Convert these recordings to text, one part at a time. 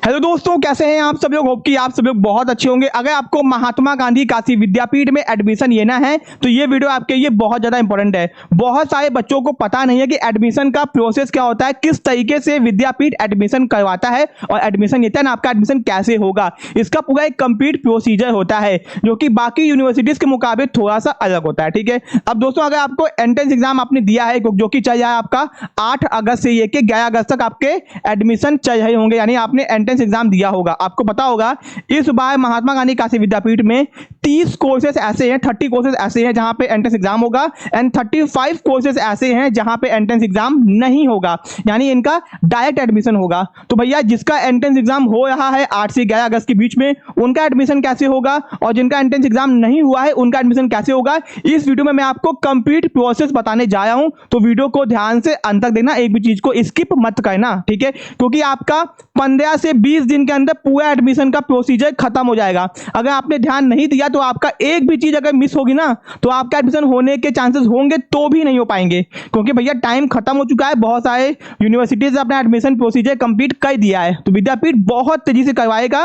Hello दोस्तों, कैसे हैं आप सब लोग। होप कि आप सब लोग बहुत अच्छे होंगे। अगर आपको महात्मा गांधी काशी विद्यापीठ में एडमिशन लेना है तो ये वीडियो आपके लिए बहुत ज़्यादा इंपॉर्टेंट है। बहुत सारे बच्चों को पता नहीं है कि एडमिशन का प्रोसेस क्या होता है, किस तरीके से विद्यापीठ एडमिशन करवाता है और एडमिशन लेता है ना, आपका एडमिशन कैसे होगा। इसका पूरा एक कंप्लीट प्रोसीजर होता है जो कि बाकी यूनिवर्सिटीज़ के मुकाबले थोड़ा सा अलग होता है। ठीक है, अब दोस्तों अगर आपको एंट्रेंस एग्जाम आपने दिया है जो कि चल रहा है आपका 8 अगस्त से लेकर 11 अगस्त तक आपके एडमिशन चल रहे होंगे, यानी आपने एंट्रेंस एग्जाम दिया होगा। आपको पता होगा इस बार महात्मा गांधी काशी विद्यापीठ में 30 कोर्सेज ऐसे हैं, 30 कोर्सेज ऐसे हैं जहां पे एंट्रेंस एग्जाम होगा एंड 35 कोर्सेज ऐसे हैं जहां पे एंट्रेंस एग्जाम नहीं होगा, यानी इनका डायरेक्ट एडमिशन होगा। तो भैया जिसका एंट्रेंस एग्जाम हो रहा है 8 से 11 अगस्त के बीच में, उनका एडमिशन कैसे होगा और जिनका एंट्रेंस एग्जाम नहीं हुआ है उनका एडमिशन कैसे होगा, इस वीडियो में मैं आपको कंप्लीट प्रोसेस बताने जा रहा हूं। तो वीडियो को ध्यान से अंत तक देखना, एक भी चीज को स्किप मत करना। ठीक है, क्योंकि आपका 15 से 20 दिन के अंदर पूरा एडमिशन का प्रोसीजर खत्म हो जाएगा। अगर आपने ध्यान नहीं दिया तो आपका एक भी चीज अगर मिस होगी ना तो आपका एडमिशन होने के चांसेस होंगे तो भी नहीं हो पाएंगे, क्योंकि भैया टाइम खत्म हो चुका है। बहुत सारे यूनिवर्सिटीज अपना एडमिशन प्रोसीजर कंप्लीट कर दिया है, तो विद्यापीठ बहुत तेजी से करवाएगा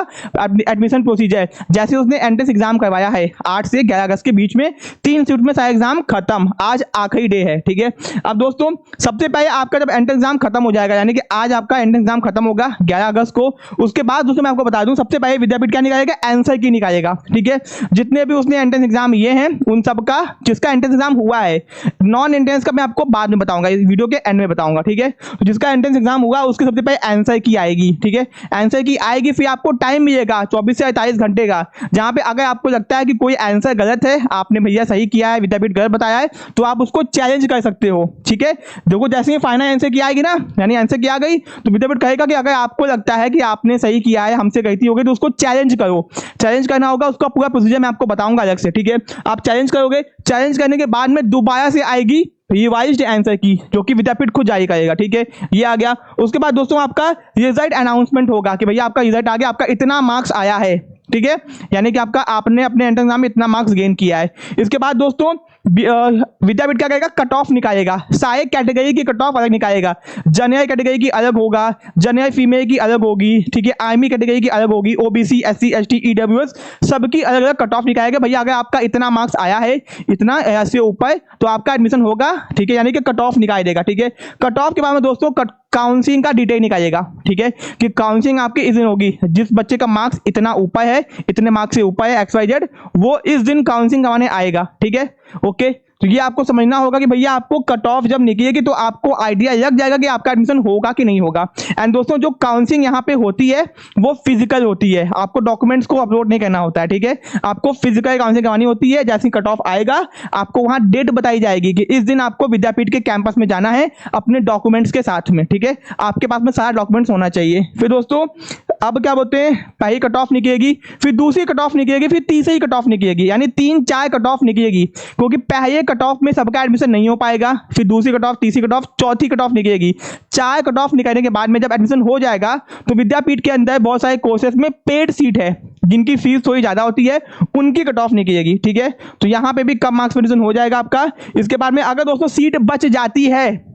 एडमिशन प्रोसीजर। जैसे उसने एंट्रेंस एग्जाम करवाया है 8 से 11 अगस्त के बीच में, 3 शिफ्ट में सारा एग्जाम खत्म, आज आखिरी डे है। ठीक है, अब दोस्तों सबसे पहले आपका जब एंट्रेंस एग्जाम खत्म हो जाएगा, यानी कि आज आपका एंट्रेंस एग्जाम खत्म होगा 11 अगस्त को, उसके बाद दोस्तों मैं आपको बता दूं सबसे पहले विद्यापीठ क्या निकालेगा, आंसर की निकालेगा। ठीक है, जितने भी उसने एंट्रेंस एग्जाम ये हैं उन सब का जिसका एंट्रेंस एग्जाम हुआ है, नॉन एंट्रेंस का मैं आपको बाद में बताऊंगा, इस वीडियो के एंड में बताऊंगा। ठीक है, तो जिसका एंट्रेंस एग्जाम हुआ उसके सबसे पहले आंसर की आएगी। ठीक है, आंसर की आएगी, फिर आपको टाइम मिलेगा 24 से 48 घंटे का, जहां पे अगर आपको लगता है कि कोई आंसर गलत है, आपने भैया सही किया है, विद्यापीठ गलत बताया है, तो आप उसको चैलेंज कर सकते हो। ठीक है, देखो जैसे ही फाइनल आंसर की आएगी ना, यानी आंसर की आ गई तो विद्यापीठ कहेगा कि अगर आपको लगता है कि आपने सही किया है, हमसे गलती हो गई, तो उसको चैलेंज करो। चैलेंज करना होगा, उसका पूरा प्रोसीजर मैं आपको बताऊंगा अलग से। ठीक है, आप चैलेंज करोगे, चैलेंज करने के बाद में दोबारा से आएगी रिवाइज्ड आंसर की, जो कि विद्यापीठ खुद जारी करेगा। ठीक है, ये आ गया। उसके बाद दोस्तों आपका रिजल्ट अनाउंसमेंट होगा कि भैया आपका रिजल्ट आ गया, आपका इतना मार्क्स आया है। ठीक है, यानी कि आपका आपने अपने एंट्रेंस एग्जाम में इतना मार्क्स गेन किया है। इसके बाद दोस्तों विद्यापीठ क्या करेगा, कट ऑफ निकालेगा, सारे कैटेगरी की कट ऑफ अलग निकालेगा। जनरल कैटेगरी की अलग होगा, जनरल फीमेल की अलग होगी। ठीक है, आर्मी कैटेगरी की अलग होगी, ओबीसी, एससी, एसटी, ईडब्ल्यूएस सबकी अलग अलग कट ऑफ निकालेगा। भैया अगर आपका इतना मार्क्स आया है, इतना से ऊपर, तो आपका एडमिशन होगा। ठीक है, यानी कि कट ऑफ निकाल देगा। ठीक है, कट ऑफ के बाद में दोस्तों काउंसलिंग का डिटेल निकालेगा। ठीक है, कि काउंसलिंग आपकी इस दिन होगी, जिस बच्चे का मार्क्स इतना ऊपर है, इतने मार्क्स से ऊपर है XYZ, वो इस दिन काउंसलिंग करवाने आएगा। ठीक है, ओके, तो ये आपको समझना होगा कि भैया आपको कट ऑफ जब निकलेगी तो आपको आइडिया लग जाएगा कि आपका एडमिशन होगा कि नहीं होगा। एंड दोस्तों जो काउंसलिंग यहाँ पे होती है वो फिजिकल होती है, आपको डॉक्यूमेंट्स को अपलोड नहीं करना होता है। ठीक है, आपको फिजिकल काउंसलिंग करवानी होती है। जैसे कट ऑफ आएगा आपको वहां डेट बताई जाएगी कि इस दिन आपको विद्यापीठ के कैंपस में जाना है अपने डॉक्यूमेंट्स के साथ में। ठीक है, आपके पास में सारा डॉक्यूमेंट्स होना चाहिए। फिर दोस्तों अब क्या बोलते हैं, पहली कट ऑफ निकलेगी, फिर दूसरी कट ऑफ निकलेगी, फिर तीसरी कट ऑफ निकलेगी, यानी 3-4 कट ऑफ निकलेगी, क्योंकि पहले कट ऑफ में सबका एडमिशन नहीं हो पाएगा। फिर दूसरी कट ऑफ, तीसरी कट ऑफ, चौथी कट ऑफ निकलेगी। 4 कट ऑफ निकलने के बाद में जब एडमिशन हो जाएगा तो विद्यापीठ के अंदर बहुत सारे कोर्सेज में पेड सीट है, जिनकी फीस थोड़ी ज्यादा होती है, उनकी कट ऑफ निकलेगी। ठीक है, तो यहां पे भी कम मार्क्स एडमिशन हो जाएगा आपका। इसके बाद में अगर दोस्तों सीट बच जाती है,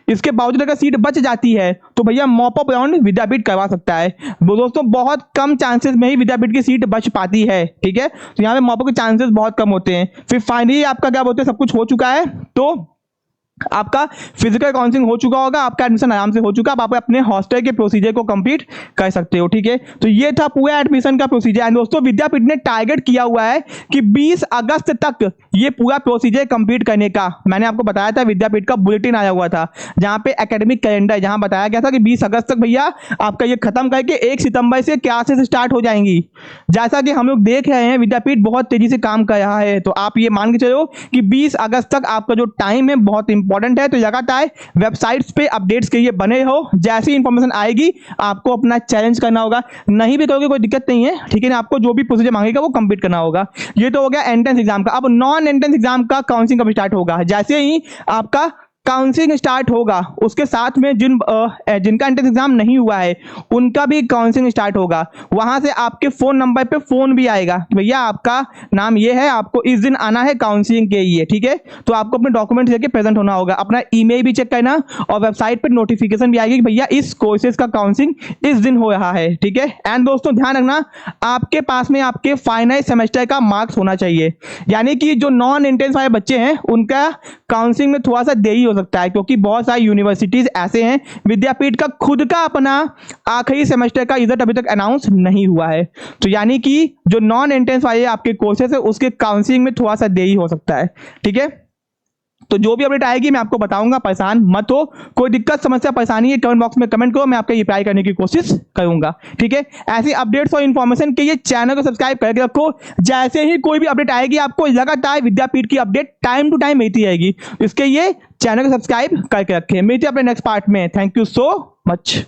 इसके बावजूद अगर सीट बच जाती है तो भैया मॉप अप राउंड विद्यापीठ करवा सकता है। वो दोस्तों बहुत कम चांसेस में ही विद्यापीठ की सीट बच पाती है। ठीक है, तो यहाँ पे मॉप अप के चांसेस बहुत कम होते हैं। फिर फाइनली आपका क्या बोलते हैं, सब कुछ हो चुका है तो आपका फिजिकल काउंसलिंग हो चुका होगा, आपका एडमिशन आराम से हो चुका, आप अपने हॉस्टल के प्रोसीजर को कंप्लीट कर सकते हो। ठीक है, तो ये था पूरा एडमिशन का प्रोसीजर। एंड दोस्तों विद्यापीठ ने टारगेट किया हुआ है कि 20 अगस्त तक ये पूरा प्रोसीजर कंप्लीट करने का। मैंने आपको बताया था विद्यापीठ का बुलेटिन आया हुआ था जहां पे एकेडमिक कैलेंडर, जहां बताया गया था कि 20 अगस्त तक भैया आपका ये खत्म करके 1 सितंबर से क्लासेस स्टार्ट हो जाएंगी। जैसा कि हम लोग देख रहे हैं विद्यापीठ बहुत तेजी से काम कर रहा है, तो आप ये मान के चलो कि 20 अगस्त तक आपका जो टाइम है बहुत इंपॉर्टेंट है। तो लगातार वेबसाइट्स पे अपडेट्स के लिए बने हो, जैसी इंफॉर्मेशन आएगी आपको अपना चैलेंज करना होगा। नहीं भी करोगे कोई दिक्कत नहीं है। ठीक है ना, आपको जो भी प्रोसीजर मांगेगा वो कंप्लीट करना होगा। ये तो हो गया एंट्रेंस एग्जाम का। अब नॉन एंट्रेंस एग्जाम का काउंसलिंग कब स्टार्ट होगा, जैसे ही आपका काउंसलिंग स्टार्ट होगा उसके साथ में जिनका एंट्रेंस एग्जाम नहीं हुआ है उनका भी काउंसलिंग स्टार्ट होगा। वहां से आपके फोन नंबर पे फोन भी आएगा, भैया आपका नाम ये है, आपको इस दिन आना है काउंसलिंग के लिए, ठीक है। तो आपको अपने डॉक्यूमेंट्स लेके प्रेजेंट होना होगा, अपना ईमेल भी चेक करना और वेबसाइट पे नोटिफिकेशन भी आएगी कि भैया इस कोर्सेज का काउंसलिंग इस दिन हो रहा है, ठीक है। एंड दोस्तों ध्यान रखना, आपके पास में आपके फाइनल सेमेस्टर का मार्क्स होना चाहिए, यानी कि जो नॉन एंट्रेंस वाले बच्चे हैं उनका काउंसलिंग में थोड़ा सा देरी हो सकता है, क्योंकि बहुत सारी यूनिवर्सिटीज ऐसे हैं, विद्यापीठ का खुद का अपना आखिरी सेमेस्टर का रिजल्ट अभी तक अनाउंस नहीं हुआ है। तो यानी कि जो नॉन एंट्रेंस वाले आपके कोर्सेज है उसके काउंसलिंग में थोड़ा सा देरी हो सकता है, ठीक है। तो जो भी अपडेट आएगी मैं आपको बताऊंगा, परेशान मत हो। कोई दिक्कत समस्या परेशानी है कमेंट बॉक्स में कमेंट करो, मैं आपका रिप्लाई करने की कोशिश करूंगा, ठीक है। ऐसी अपडेट्स और इन्फॉर्मेशन के लिए चैनल को सब्सक्राइब करके रखो, जैसे ही कोई भी अपडेट आएगी आपको लगातार विद्यापीठ की अपडेट टाइम टू टाइम मिलती रहेगी, इसके लिए चैनल को सब्सक्राइब करके रखें। मिलते हैं अपने नेक्स्ट पार्ट में, थैंक यू सो मच।